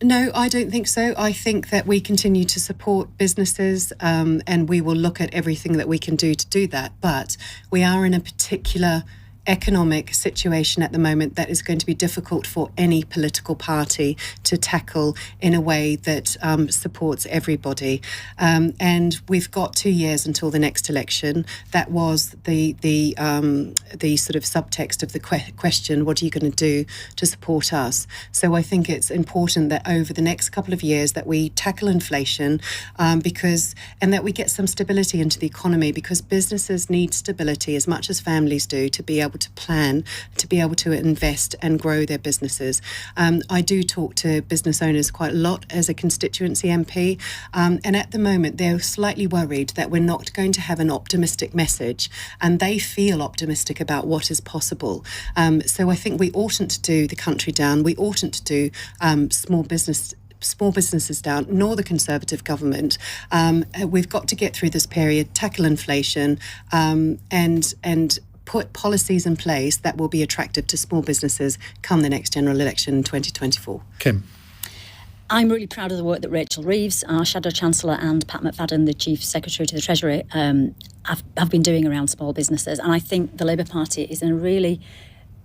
No, I don't think so. I think that we continue to support businesses and we will look at everything that we can do to do that. But we are in a particular economic situation at the moment that is going to be difficult for any political party to tackle in a way that supports everybody. And we've got 2 years until the next election. That was the sort of subtext of the question, what are you going to do to support us? So I think it's important that over the next couple of years that we tackle inflation and that we get some stability into the economy, because businesses need stability as much as families do to be able to plan, to be able to invest and grow their businesses. I do talk to business owners quite a lot as a constituency MP, and at the moment they're slightly worried that we're not going to have an optimistic message, and they feel optimistic about what is possible. So I think we oughtn't to do the country down. We oughtn't to do small businesses down, nor the Conservative government. We've got to get through this period, tackle inflation, and put policies in place that will be attractive to small businesses come the next general election in 2024. Kim. I'm really proud of the work that Rachel Reeves, our Shadow Chancellor, and Pat McFadden, the Chief Secretary to the Treasury, have been doing around small businesses. And I think the Labour Party is in a really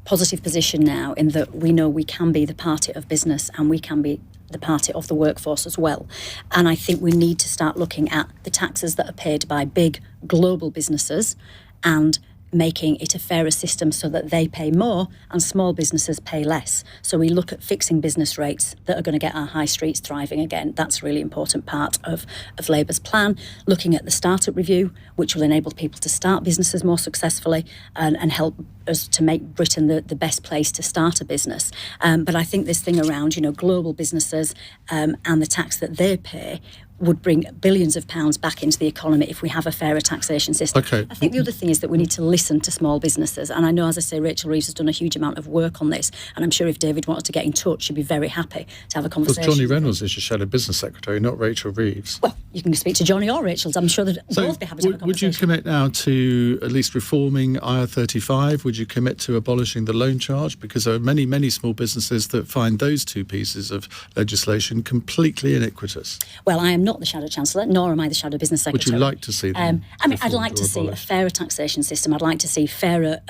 positive position now in that we know we can be the party of business and we can be the party of the workforce as well. And I think we need to start looking at the taxes that are paid by big global businesses and making it a fairer system so that they pay more and small businesses pay less. So we look at fixing business rates that are going to get our high streets thriving again. That's a really important part of Labour's plan. Looking at the startup review, which will enable people to start businesses more successfully and help us to make Britain the best place to start a business. But I think this thing around, global businesses and the tax that they pay would bring billions of pounds back into the economy if we have a fairer taxation system. Okay. I think the other thing is that we need to listen to small businesses. And I know, as I say, Rachel Reeves has done a huge amount of work on this. And I'm sure if David wanted to get in touch, she'd be very happy to have a conversation. Because Johnny Reynolds is your Shadow Business Secretary, not Rachel Reeves. Well, you can speak to Johnny or Rachel. I'm sure they'd both be happy to have a conversation. Would you commit now to at least reforming IR35? Would you commit to abolishing the loan charge? Because there are many, many small businesses that find those two pieces of legislation completely iniquitous. Well, I am not the Shadow Chancellor, nor am I the Shadow Business Secretary. Would you like to see them? I'd like to see a fairer taxation system. I'd like to see fairer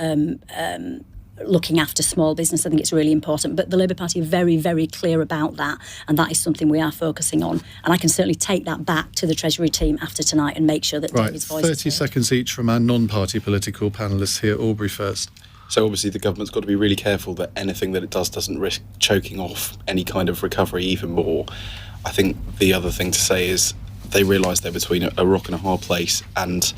looking after small business. I think it's really important. But the Labour Party are very, very clear about that, and that is something we are focusing on. And I can certainly take that back to the Treasury team after tonight and make sure that David's voice is 30 seconds each from our non-party political panellists here. Aubrey first. So obviously the government's got to be really careful that anything that it does doesn't risk choking off any kind of recovery even more. I think the other thing to say is they realise they're between a rock and a hard place, and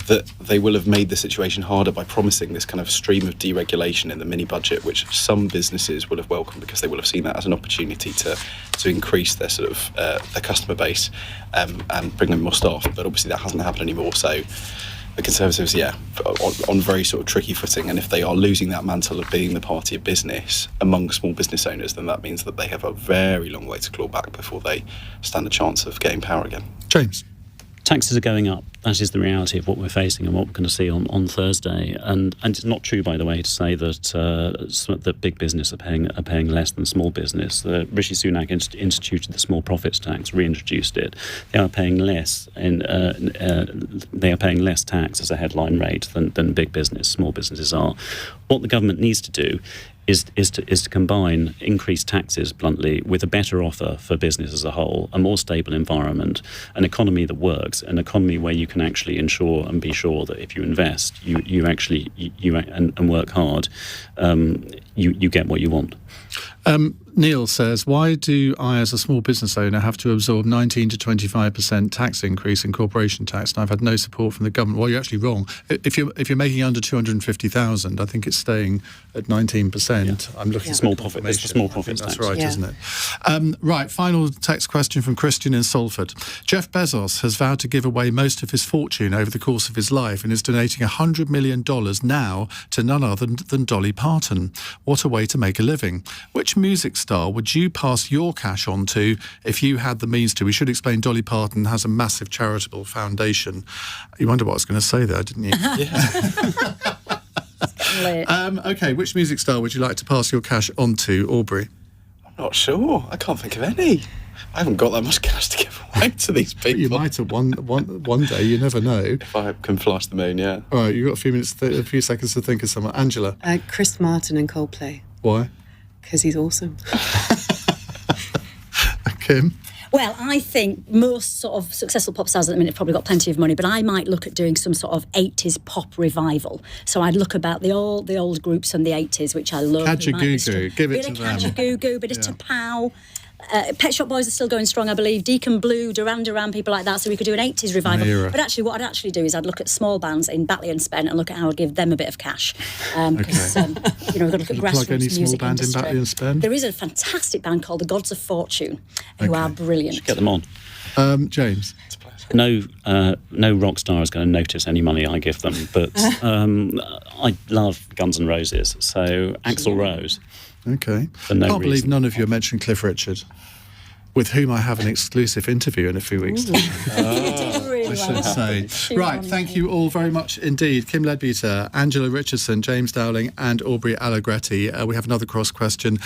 that they will have made the situation harder by promising this kind of stream of deregulation in the mini budget, which some businesses will have welcomed because they will have seen that as an opportunity to increase their sort of their customer base and bring them more staff. But obviously that hasn't happened anymore. So the Conservatives, on very sort of tricky footing. And if they are losing that mantle of being the party of business among small business owners, then that means that they have a very long way to claw back before they stand a chance of getting power again. James. Taxes are going up. That is the reality of what we're facing and what we're going to see on Thursday. And it's not true, by the way, to say that big business are paying less than small business. Rishi Sunak instituted the small profits tax, reintroduced it. They are paying less they are paying less tax as a headline rate than big business. Small businesses are. What the government needs to do is to combine increased taxes, bluntly, with a better offer for business as a whole, a more stable environment, an economy that works, an economy where you can actually ensure and be sure that if you invest, you actually and work hard, you get what you want. Neil says, why do I, as a small business owner, have to absorb 19 to 25% tax increase in corporation tax? And I've had no support from the government. Well, you're actually wrong. If you're making under 250,000, I think it's staying at 19%. Yeah. I'm looking at small profit. It's the small profits tax. That's right, isn't it? Right, final text question from Christian in Salford. Jeff Bezos has vowed to give away most of his fortune over the course of his life and is donating $100 million now to none other than Dolly Parton. What a way to make a living. Which music star would you pass your cash on to if you had the means to? We should explain Dolly Parton has a massive charitable foundation. You wonder what I was going to say there, didn't you? OK, which music star would you like to pass your cash on to, Aubrey? I'm not sure. I can't think of any. I haven't got that much cash to give away to these people. But you might have one day, you never know. If I can fly to the moon, yeah. All right, you've got a few seconds to think of someone. Angela? Chris Martin and Coldplay. Why? Because he's awesome. Kim? Well, I think most sort of successful pop stars at the minute have probably got plenty of money, but I might look at doing some sort of 80s pop revival. So I'd look about the old groups from the 80s, which I love. Kajagoogoo, give it to them. Kajagoogoo, bit of Tapow. Pet Shop Boys are still going strong, I believe. Deacon Blue, Duran Duran, people like that. So we could do an 80s revival. But actually, what I'd actually do is I'd look at small bands in Batley and Spen and look at how I'd give them a bit of cash. Because, we've got to look at grassroots any music small band industry. in Batley and Spen? There is a fantastic band called the Gods of Fortune, who are brilliant. Should get them on. James? No rock star is going to notice any money I give them, but I love Guns N' Roses, so Axl Rose. Okay. For no I can't believe reason. none of you have mentioned Cliff Richard, with whom I have an exclusive interview in a few weeks' time. I should say. Right, thank you all very much indeed. Kim Leadbeater, Angela Richardson, James Dowling and Aubrey Allegretti. We have another cross question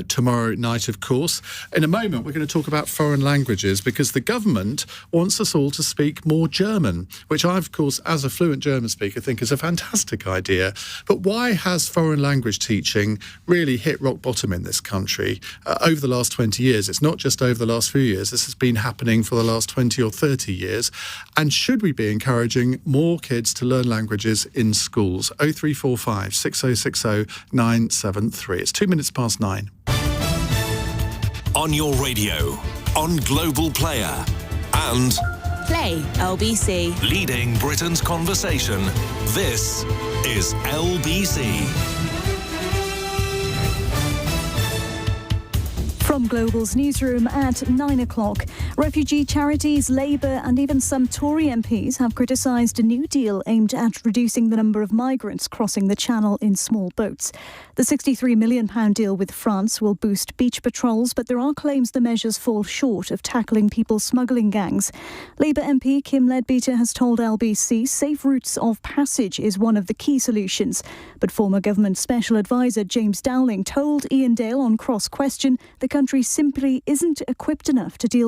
tomorrow night, of course. In a moment, we're going to talk about foreign languages because the government wants us all to speak more German, which I, of course, as a fluent German speaker, think is a fantastic idea. But why has foreign language teaching really hit rock bottom in this country over the last 20 years? It's not just over the last few years. This has been happening for the last 20 or 30 years. And should we be encouraging more kids to learn languages in schools? 0345 6060 973. It's 2 minutes past 9. On your radio, on Global Player, and Play LBC. leading Britain's conversation. This is LBC. From Global's newsroom at 9 o'clock, refugee charities, Labour and even some Tory MPs have criticised a new deal aimed at reducing the number of migrants crossing the Channel in small boats. The £63 million deal with France will boost beach patrols, but there are claims the measures fall short of tackling people smuggling gangs. Labour MP Kim Leadbeater has told LBC safe routes of passage is one of the key solutions. But former government special advisor James Dowling told Iain Dale on Cross Question the country simply isn't equipped enough to deal